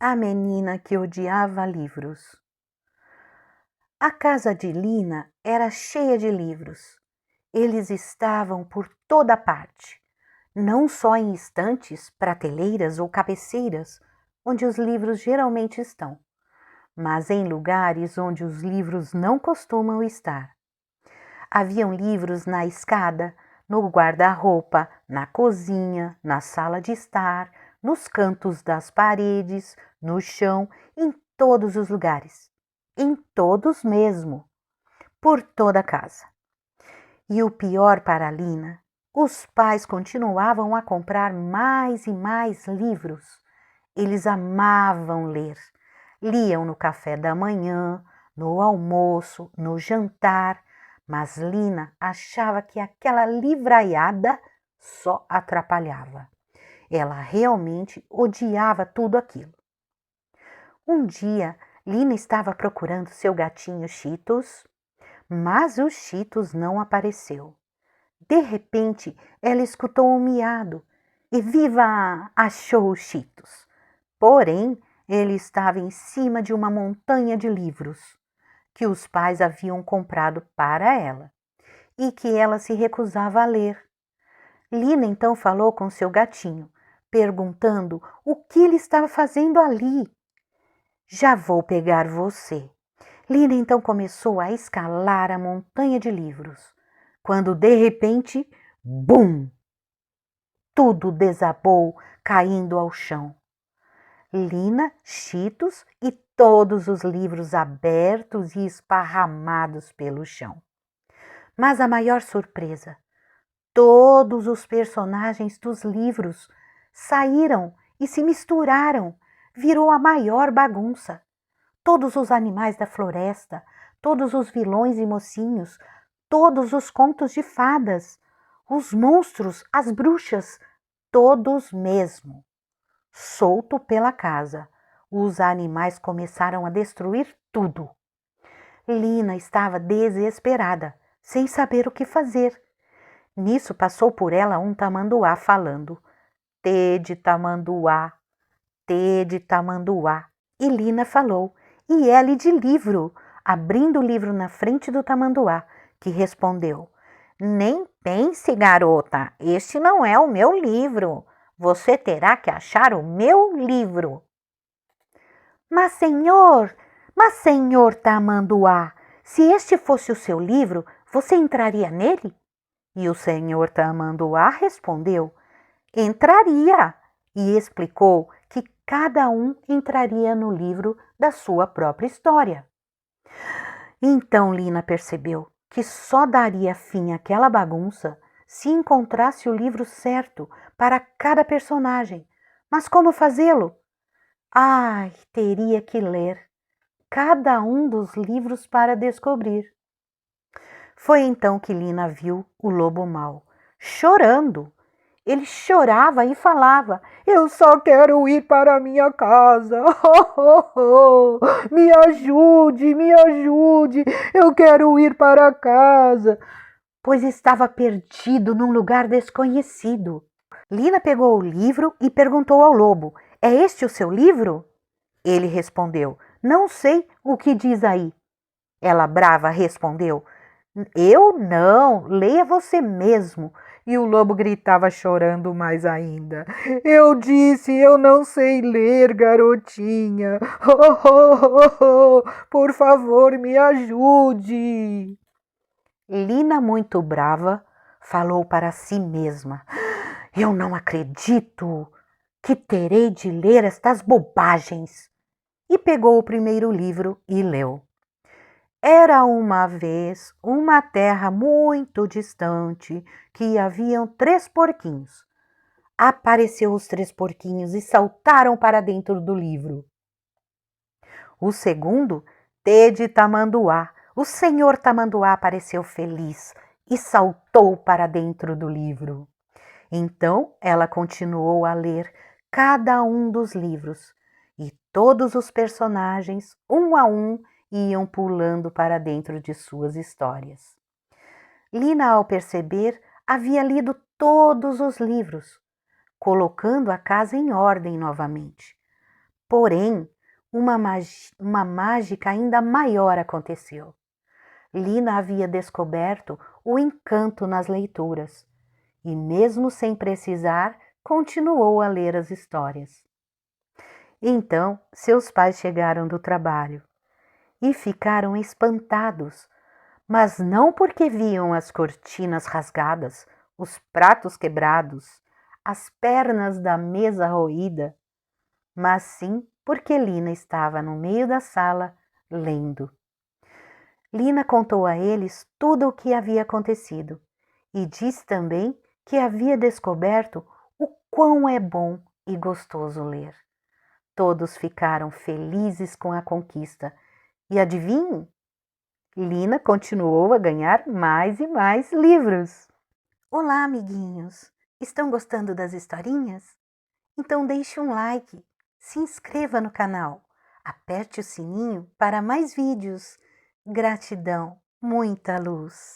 A menina que odiava livros. A casa de Lina era cheia de livros. Eles estavam por toda parte, não só em estantes, prateleiras ou cabeceiras, onde os livros geralmente estão, mas em lugares onde os livros não costumam estar. Haviam livros na escada, no guarda-roupa, na cozinha, na sala de estar, nos cantos das paredes, no chão, em todos os lugares. Em todos mesmo, por toda a casa. E o pior para a Lina, os pais continuavam a comprar mais e mais livros. Eles amavam ler. Liam no café da manhã, no almoço, no jantar, mas Lina achava que aquela livraiada só atrapalhava. Ela realmente odiava tudo aquilo. Um dia, Lina estava procurando seu gatinho Cheetos, mas o Cheetos não apareceu. De repente, ela escutou um miado e viva! Achou o Cheetos. Porém, ele estava em cima de uma montanha de livros que os pais haviam comprado para ela e que ela se recusava a ler. Lina então falou com seu gatinho, perguntando o que ele estava fazendo ali. Já vou pegar você. Lina então começou a escalar a montanha de livros, quando de repente, bum! Tudo desabou, caindo ao chão. Lina, Cheetos e todos os livros abertos e esparramados pelo chão. Mas a maior surpresa, todos os personagens dos livros saíram e se misturaram, virou a maior bagunça. Todos os animais da floresta, todos os vilões e mocinhos, todos os contos de fadas, os monstros, as bruxas, todos mesmo. Solto pela casa, os animais começaram a destruir tudo. Lina estava desesperada, sem saber o que fazer. Nisso passou por ela um tamanduá falando: Tê de tamanduá, Tê de tamanduá. E Lina falou: e L de livro, abrindo o livro na frente do tamanduá, que respondeu: nem pense, garota, este não é o meu livro. Você terá que achar o meu livro. Mas senhor tamanduá, se este fosse o seu livro, você entraria nele? E o senhor tamanduá respondeu: entraria, e explicou que cada um entraria no livro da sua própria história. Então Lina percebeu que só daria fim àquela bagunça se encontrasse o livro certo para cada personagem. Mas como fazê-lo? Ai, teria que ler cada um dos livros para descobrir. Foi então que Lina viu o lobo mau, chorando. Ele chorava e falava: eu só quero ir para a minha casa. Me ajude, eu quero ir para casa. Pois estava perdido num lugar desconhecido. Lina pegou o livro e perguntou ao lobo: é este o seu livro? Ele respondeu: não sei o que diz aí. Ela brava respondeu: eu não, leia você mesmo. E o lobo gritava chorando mais ainda: eu disse, eu não sei ler, garotinha. Por favor, me ajude. Lina, muito brava, falou para si mesma: eu não acredito que terei de ler estas bobagens. E pegou o primeiro livro e leu. Era uma vez uma terra muito distante que haviam 3 porquinhos. Apareceu os 3 porquinhos e saltaram para dentro do livro. O segundo, Tê de tamanduá. O senhor tamanduá apareceu feliz e saltou para dentro do livro. Então ela continuou a ler cada um dos livros e todos os personagens, um a um, iam pulando para dentro de suas histórias. Lina, ao perceber, havia lido todos os livros, colocando a casa em ordem novamente. Porém, uma mágica ainda maior aconteceu. Lina havia descoberto o encanto nas leituras e, mesmo sem precisar, continuou a ler as histórias. Então, seus pais chegaram do trabalho e ficaram espantados, mas não porque viam as cortinas rasgadas, os pratos quebrados, as pernas da mesa roída, mas sim porque Lina estava no meio da sala lendo. Lina contou a eles tudo o que havia acontecido e disse também que havia descoberto o quão é bom e gostoso ler. Todos ficaram felizes com a conquista e adivinhe? Lina continuou a ganhar mais e mais livros. Olá, amiguinhos! Estão gostando das historinhas? Então deixe um like, se inscreva no canal, aperte o sininho para mais vídeos. Gratidão, muita luz!